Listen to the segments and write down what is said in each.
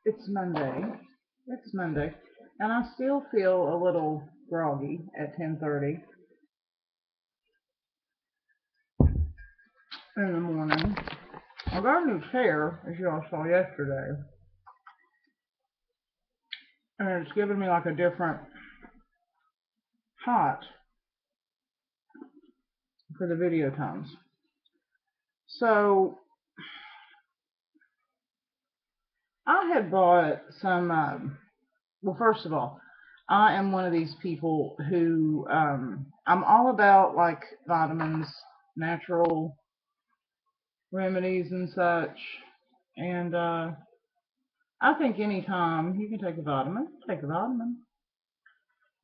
It's Monday. It's Monday. And I still feel a little groggy at 10:30 in the morning. I got a new chair, as you all saw yesterday, and it's giving me like a different height for the video times. So I had bought some, well, first of all, I am one of these people who, I'm all about like vitamins, natural remedies and such. And I think anytime you can take a vitamin, take a vitamin.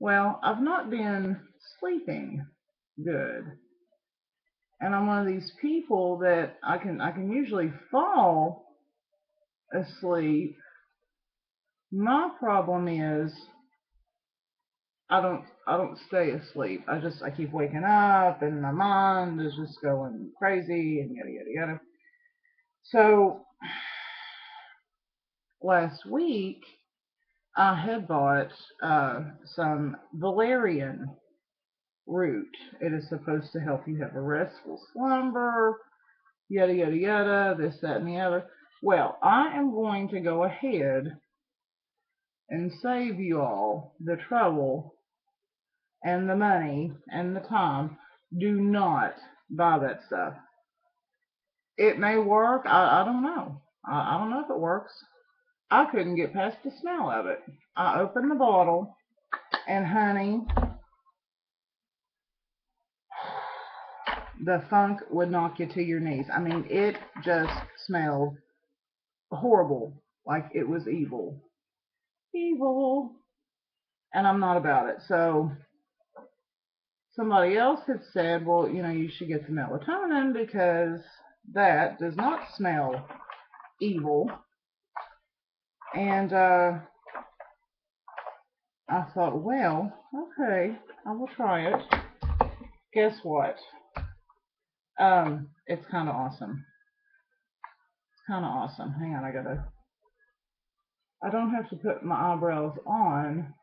Well, I've not been sleeping good. And I'm one of these people that I can usually fall asleep. My problem is I don't stay asleep. I keep waking up and my mind is just going crazy and yada yada yada. So last week I had bought some valerian root. It is supposed to help you have a restful slumber, yada yada yada, this, that, and the other. Well, I am going to go ahead and save you all the trouble and the money and the time. Do not buy that stuff. It may work. I don't know. I don't know if it works. I couldn't get past the smell of it. I opened the bottle, and honey, the funk would knock you to your knees. I mean, it just smelled horrible, like it was evil. Evil. And I'm not about it. So somebody else had said, well, you should get the melatonin because that does not smell evil. And I thought, well, okay, I will try it. Guess what? It's kind of awesome. It's kind of awesome. Hang on, I don't have to put my eyebrows on.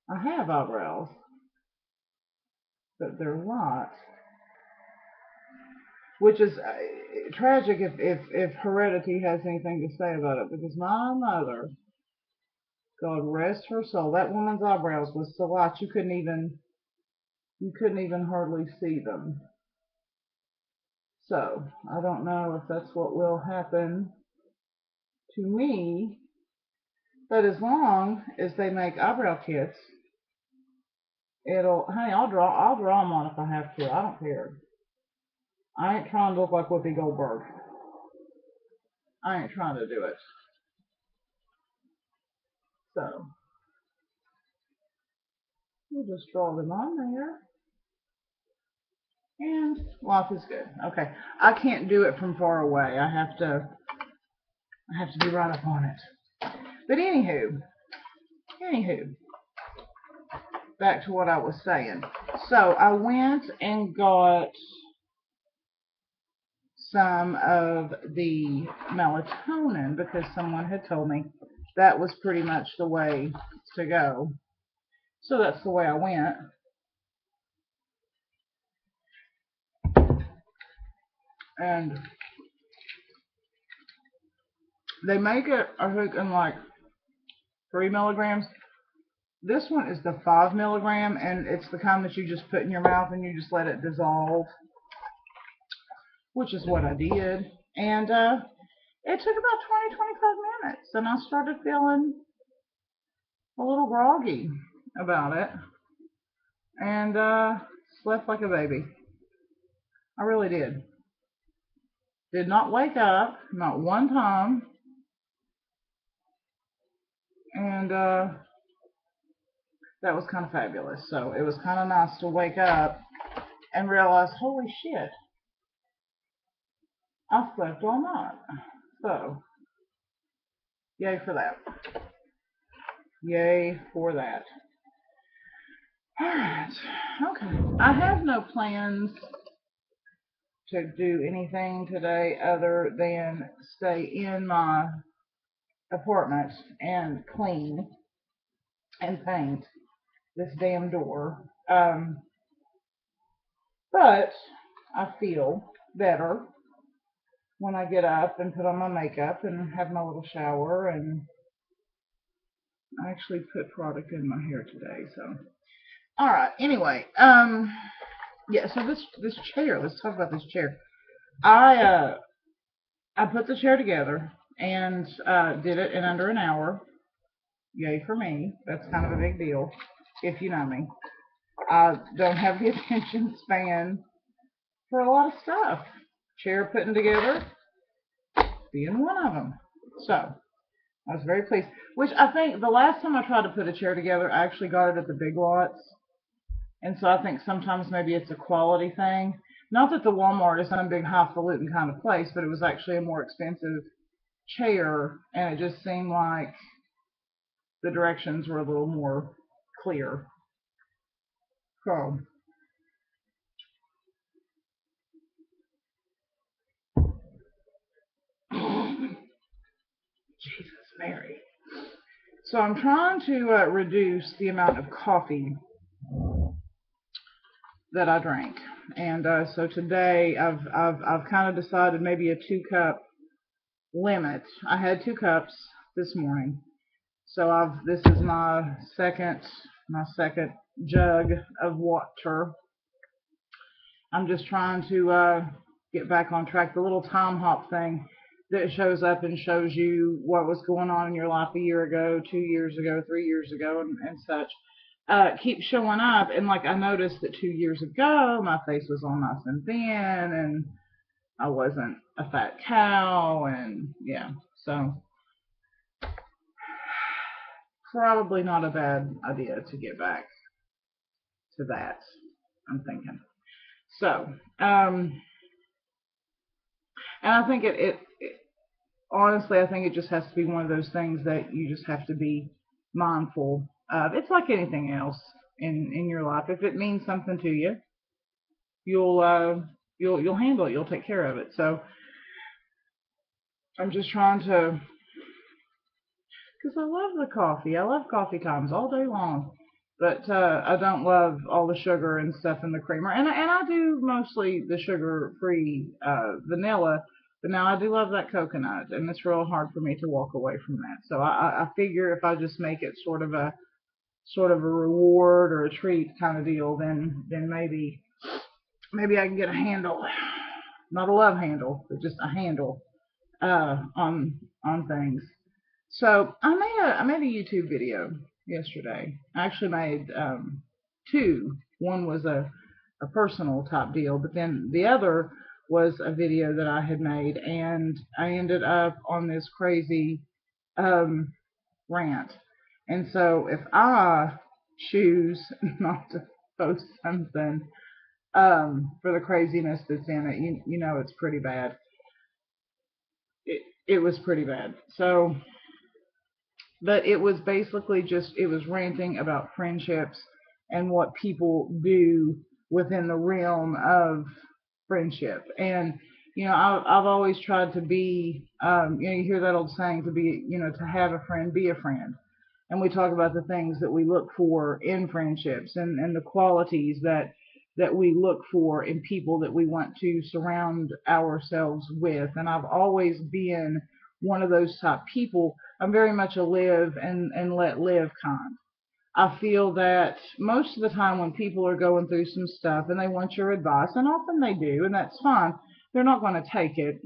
I have eyebrows, but they're not. Which is tragic if heredity has anything to say about it, because my mother, God rest her soul, that woman's eyebrows was so light you couldn't even hardly see them. So I don't know if that's what will happen to me, but as long as they make eyebrow kits, honey, I'll draw them on if I have to. I don't care. I ain't trying to look like Whoopi Goldberg. I ain't trying to do it. So we'll just draw them on there. And life is good. Okay. I can't do it from far away. I have to be right up on it. But anywho, back to what I was saying. So I went and got some of the melatonin because someone had told me that was pretty much the way to go. So that's the way I went. And they make it, I think, in like 3 milligrams. This one is the 5 milligram, and it's the kind that you just put in your mouth and you just let it dissolve, which is what I did. And it took about 20-25 minutes, and I started feeling a little groggy about it, and slept like a baby. I really did. Did not wake up, not one time, and that was kind of fabulous. So it was kind of nice to wake up and realize, holy shit, I slept all night. So, yay for that. Yay for that. Alright, okay. I have no plans to do anything today other than stay in my apartment and clean and paint this damn door. But I feel better when I get up and put on my makeup and have my little shower, and I actually put product in my hair today. So, all right. Anyway, yeah. So this chair. Let's talk about this chair. I I put the chair together and did it in under an hour. Yay for me. That's kind of a big deal, if you know me. I don't have the attention span for a lot of stuff. Chair putting together being one of them. So I was very pleased. Which I think the last time I tried to put a chair together, I actually got it at the Big Lots. And so I think sometimes maybe it's a quality thing. Not that the Walmart is some big highfalutin kind of place, but it was actually a more expensive chair, and it just seemed like the directions were a little more clear. So, Jesus Mary. So I'm trying to reduce the amount of coffee that I drank, and so today I've kind of decided maybe a 2 cup limit. I had 2 cups this morning, so this is my second jug of water. I'm just trying to get back on track. The little time hop thing that shows up and shows you what was going on in your life a year ago, 2 years ago, 3 years ago, and such. Keeps showing up, and like I noticed that 2 years ago my face was all nice and thin, and I wasn't a fat cow, and yeah, so probably not a bad idea to get back to that, I'm thinking. So, and I think it honestly, I think it just has to be one of those things that you just have to be mindful of. It's like anything else in your life. If it means something to you, you'll you'll handle it. You'll take care of it. So I'm just trying to, because I love the coffee. I love coffee times all day long. But I don't love all the sugar and stuff in the creamer. And I do mostly the sugar-free vanilla. But now I do love that coconut, and it's real hard for me to walk away from that. So I figure if I just make it sort of a reward or a treat kind of deal, then maybe I can get a handle, not a love handle, but just a handle on things. So I made a YouTube video yesterday. I actually made two. One was a personal type deal, but then the other was a video that I had made, and I ended up on this crazy um, rant. And so if I choose not to post something for the craziness that's in it, you know it's pretty bad. It was pretty bad. So, but it was basically just, it was ranting about friendships and what people do within the realm of friendship. And I've always tried to be, you hear that old saying, to be, to have a friend, be a friend. And we talk about the things that we look for in friendships, and the qualities that we look for in people that we want to surround ourselves with. And I've always been one of those type people. I'm very much a live and let live kind. I feel that most of the time when people are going through some stuff and they want your advice, and often they do, and that's fine, they're not going to take it.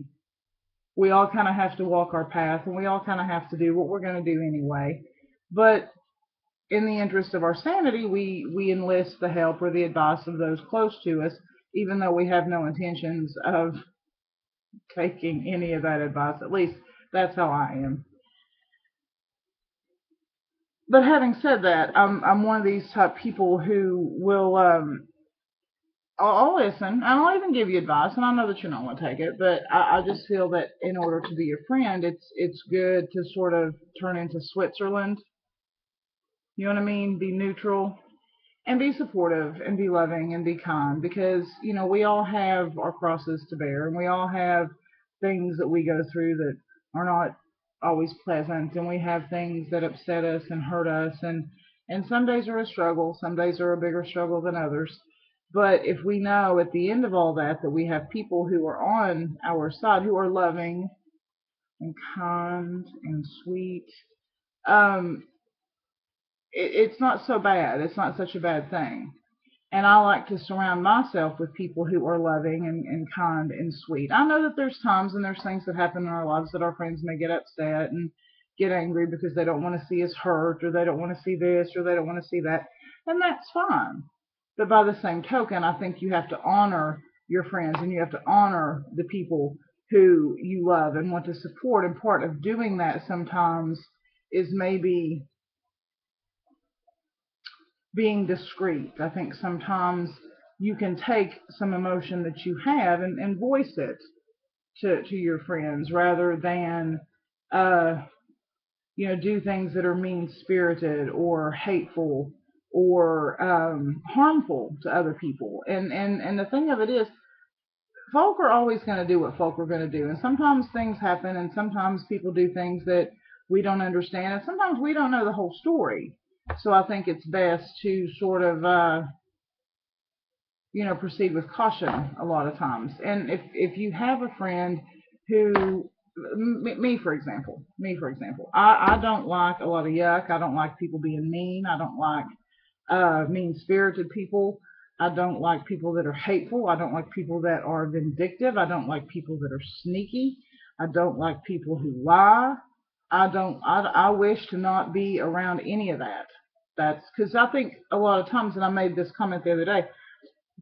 We all kind of have to walk our path, and we all kind of have to do what we're going to do anyway. But in the interest of our sanity, we enlist the help or the advice of those close to us, even though we have no intentions of taking any of that advice. At least that's how I am. But having said that, I'm one of these type people who will I'll listen. I'll even give you advice, and I know that you're not going to take it. But I just feel that in order to be your friend, it's good to sort of turn into Switzerland. You know what I mean? Be neutral and be supportive and be loving and be kind, because we all have our crosses to bear, and we all have things that we go through that are not always pleasant, and we have things that upset us and hurt us, and some days are a struggle, some days are a bigger struggle than others. But if we know at the end of all that that we have people who are on our side, who are loving and kind and sweet, um, it's not so bad. It's not such a bad thing. And I like to surround myself with people who are loving and kind and sweet. I know that there's times and there's things that happen in our lives that our friends may get upset and get angry because they don't want to see us hurt, or they don't want to see this, or they don't want to see that. And that's fine. But by the same token, I think you have to honor your friends, and you have to honor the people who you love and want to support. And part of doing that sometimes is maybe being discreet. I think sometimes you can take some emotion that you have and voice it to your friends, rather than uh, do things that are mean spirited or hateful or harmful to other people. And the thing of it is, folk are always going to do what folk are going to do, and sometimes things happen, and sometimes people do things that we don't understand, and sometimes we don't know the whole story. So I think it's best to sort of proceed with caution a lot of times. And if you have a friend who, me for example, I don't like a lot of yuck. I don't like people being mean. I don't like mean spirited people. I don't like people that are hateful. I don't like people that are vindictive. I don't like people that are sneaky. I don't like people who lie. I wish to not be around any of that. That's because I think a lot of times, and I made this comment the other day,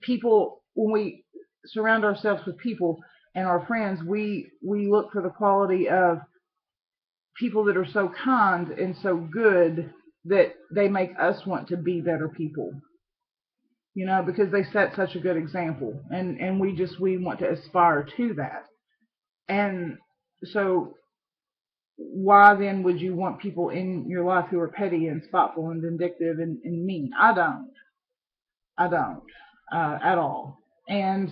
people, when we surround ourselves with people and our friends, we look for the quality of people that are so kind and so good that they make us want to be better people, because they set such a good example, and we want to aspire to that. And so why then would you want people in your life who are petty and spiteful and vindictive and mean? I don't at all. And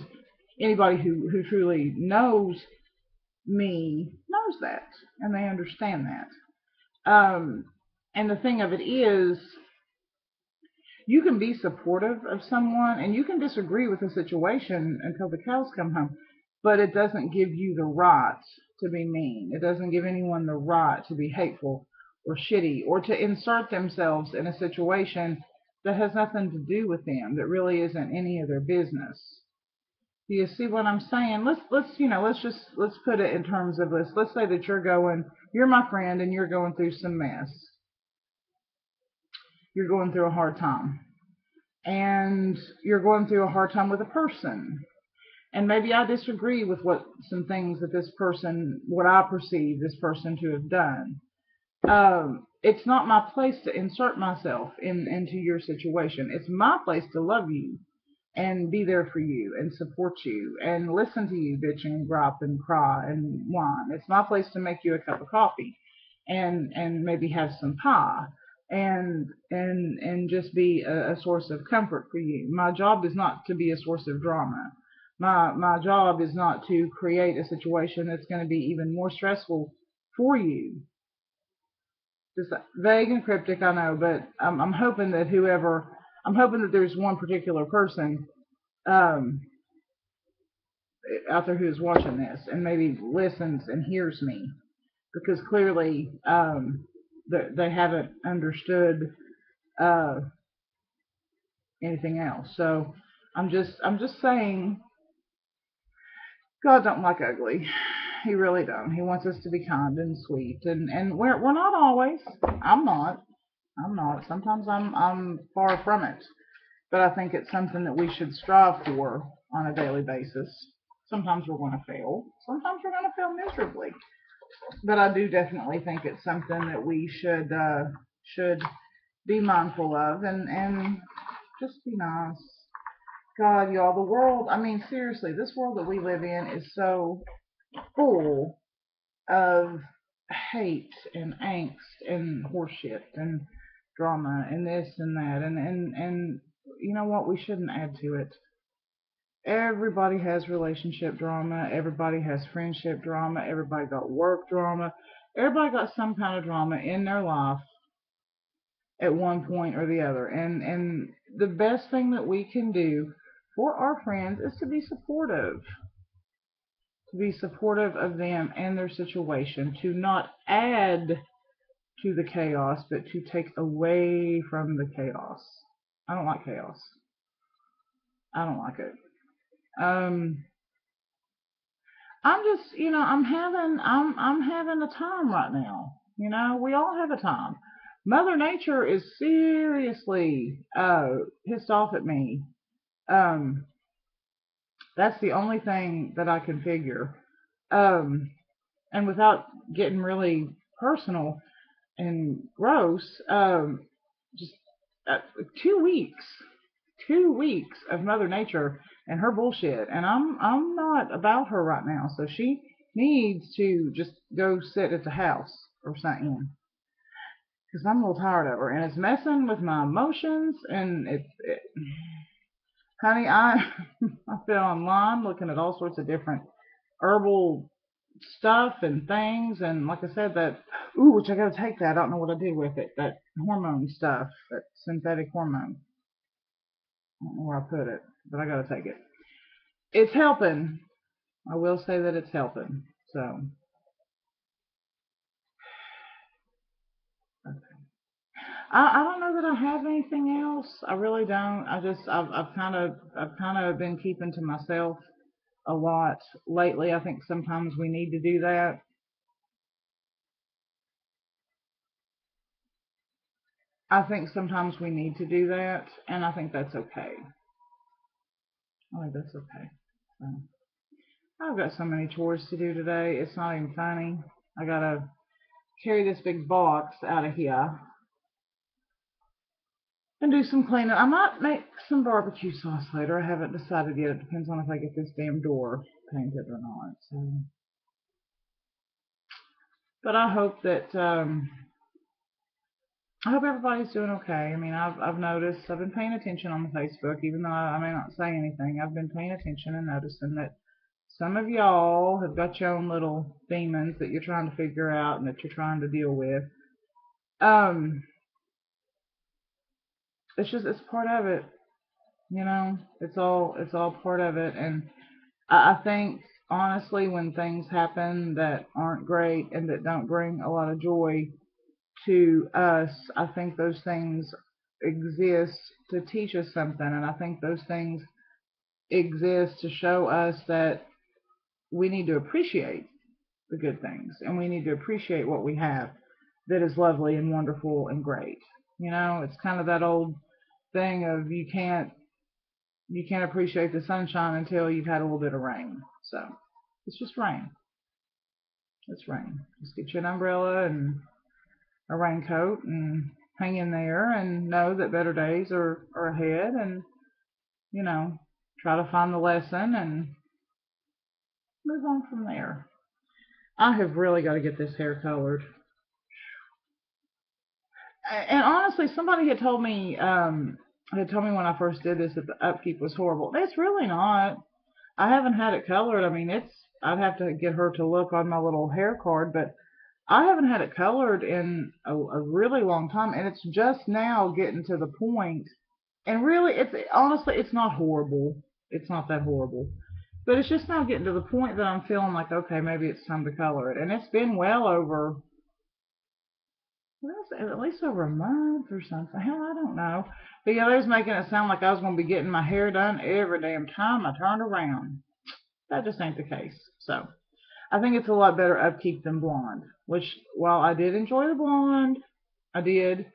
anybody who truly knows me knows that, and they understand that. And the thing of it is, you can be supportive of someone and you can disagree with a situation until the cows come home, but it doesn't give you the right to be mean. It doesn't give anyone the right to be hateful or shitty, or to insert themselves in a situation that has nothing to do with them, that really isn't any of their business. Do you see what I'm saying? Let's put it in terms of this. Let's say that you're my friend, and you're going through some mess. You're going through a hard time, and you're going through a hard time with a person. And maybe I disagree with some things that what I perceive this person to have done. It's not my place to insert myself into your situation. It's my place to love you and be there for you and support you and listen to you bitch and gripe and cry and whine. It's my place to make you a cup of coffee and maybe have some pie and just be a source of comfort for you. My job is not to be a source of drama. My job is not to create a situation that's going to be even more stressful for you. Just vague and cryptic, I know, but I'm hoping that there's one particular person um, out there who's watching this and maybe listens and hears me, because clearly they haven't understood uh, anything else. So I'm just saying, God don't like ugly. He really don't. He wants us to be kind and sweet, and we're not always. I'm not. I'm not. Sometimes I'm far from it. But I think it's something that we should strive for on a daily basis. Sometimes we're going to fail. Sometimes we're going to fail miserably. But I do definitely think it's something that we should be mindful of, and just be nice. God, y'all, the world. I mean, seriously, this world that we live in is so full of hate and angst and horseshit and drama and this and that, and you know what? We shouldn't add to it. Everybody has relationship drama. Everybody has friendship drama. Everybody got work drama. Everybody got some kind of drama in their life at one point or the other. And the best thing that we can do for our friends is to be supportive of them and their situation, to not add to the chaos, but to take away from the chaos. I don't like chaos. I don't like it. Um, I'm just, I'm having a time right now. We all have a time. Mother Nature is seriously pissed off at me. Um, that's the only thing that I can figure. Um, and without getting really personal and gross, just uh, 2 weeks, 2 weeks of Mother Nature and her bullshit, and I'm not about her right now. So she needs to just go sit at the house or something, because I'm a little tired of her, and it's messing with my emotions. And honey, I've been online looking at all sorts of different herbal stuff and things, and like I said, that which I gotta take that. I don't know what I did with it. That hormone stuff, that synthetic hormone. I don't know where I put it, but I gotta take it. It's helping. I will say that it's helping. So I don't know that I have anything else. I really don't. I've kind of been keeping to myself a lot lately. I think sometimes we need to do that. I think sometimes we need to do that, and I think that's okay. I think that's okay. So, I've got so many chores to do today. It's not even funny. I gotta carry this big box out of here and do some cleaning. I might make some barbecue sauce later. I haven't decided yet. It depends on if I get this damn door painted or not. So, but I hope everybody's doing okay. I mean, I've noticed. I've been paying attention on the Facebook, even though I may not say anything. I've been paying attention and noticing that some of y'all have got your own little demons that you're trying to figure out and that you're trying to deal with. Um, it's part of it. It's all part of it. And I think honestly, when things happen that aren't great and that don't bring a lot of joy to us, I think those things exist to teach us something, and I think those things exist to show us that we need to appreciate the good things, and we need to appreciate what we have that is lovely and wonderful and great. It's kind of that old thing of you can't appreciate the sunshine until you've had a little bit of rain. So it's just rain. It's rain. Just get you an umbrella and a raincoat and hang in there and know that better days are ahead, and you know try to find the lesson and move on from there. I have really got to get this hair colored. And honestly, somebody had told me when I first did this that the upkeep was horrible. It's really not. I haven't had it colored. I mean, I'd have to get her to look on my little hair card, but I haven't had it colored in a really long time, and it's just now getting to the point. And really, it's honestly, it's not horrible. It's not that horrible, but it's just now getting to the point that I'm feeling like, okay, maybe it's time to color it. And it's been well over, well, at least over a month or something. Hell, I don't know. But yeah, they was making it sound like I was going to be getting my hair done every damn time I turned around. That just ain't the case. So I think it's a lot better upkeep than blonde. Which, while I did enjoy the blonde, I did.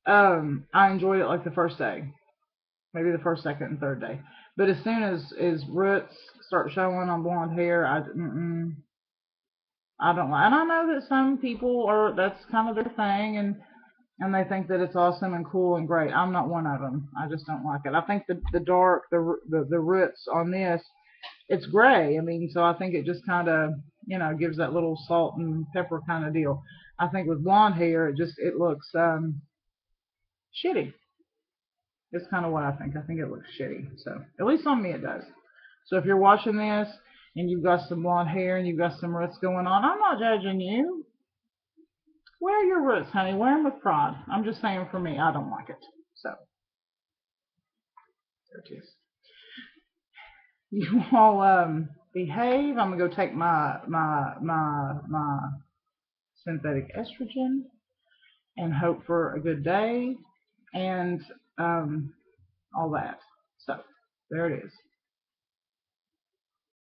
I enjoyed it like the first day, maybe the first, second, and third day. But as soon as roots start showing on blonde hair, I don't like. And I know that some people are that's kind of their thing, and they think that it's awesome and cool and great. I'm not one of them. I just don't like it. I think the dark the roots on this, it's gray. I mean, so I think it just kind of gives that little salt and pepper kind of deal. I think with blonde hair, it looks shitty. It's kind of what I think. I think it looks shitty. So at least on me it does. So if you're watching this and you've got some blonde hair and you've got some roots going on, I'm not judging you. Wear your roots, honey. Wear them with pride. I'm just saying for me, I don't like it. So, there it is. You all behave. I'm gonna go take my synthetic estrogen and hope for a good day and all that. So there it is.